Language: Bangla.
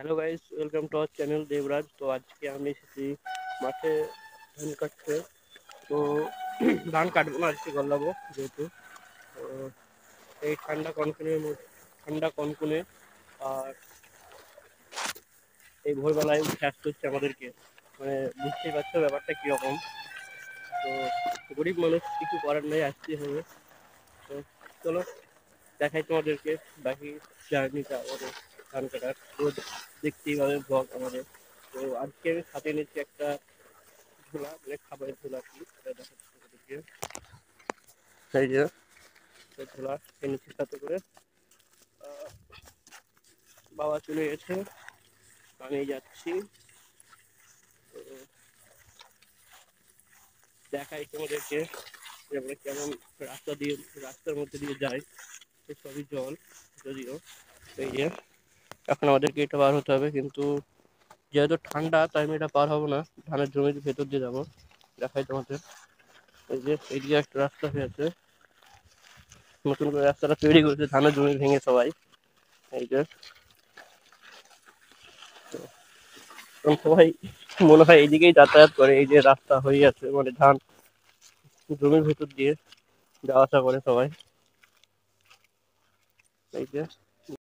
Hello guys, welcome to our channel Debraj. তো আজকে আমি এসেছি মাঠে ধান কাটতে। তো ধান কাটবো না, আজকে গল্লাবো যেহেতু। তো এই ঠান্ডা কনকনে আর এই ভোরবেলায় উঠে আসতে হচ্ছে আমাদেরকে, মানে বুঝতেই পারছো ব্যাপারটা কীরকম। তো গরিব মানুষ, কিছু করার নেই, আসতেই হবে। তো চলো দেখাই তোমাদেরকে বাকি জার্নিটা আমাদের ধান কাটার। তো দেখতেই পাবে ব্লগ আমাদের। তো আজকে আমি সাথে নিচ্ছি একটা ঝোলা, মানে খাবারের ঝোলা কি সেটা দেখাচ্ছি তোমাদেরকে। এই যে ঝোলা এনেছি সাথে করে। বাবা চলে গেছে, আমি যাচ্ছি। তো দেখাই তোমাদেরকে যে আমরা কেমন রাস্তার মধ্যে দিয়ে যাই। সবই জল যদিও। এই যে এখন আমাদেরকে এটা পার হতে হবে, কিন্তু যেহেতু ঠান্ডা তাই আমি এটা পার হবো না, ধানের জমির ভেতর দিয়ে যাবো। দেখাই তোমাদের। এই যে এইদিকে একটা রাস্তা হয়েছে, নতুন করে রাস্তাটা তৈরি করেছে ধানের জমি ভেঙে সবাই। এই যে সবাই মনে হয় এইদিকেই যাতায়াত করে, এই যে রাস্তা হয়ে আছে, মানে ধান জমির ভেতর দিয়ে যাওয়া আসা করে সবাই। এই যে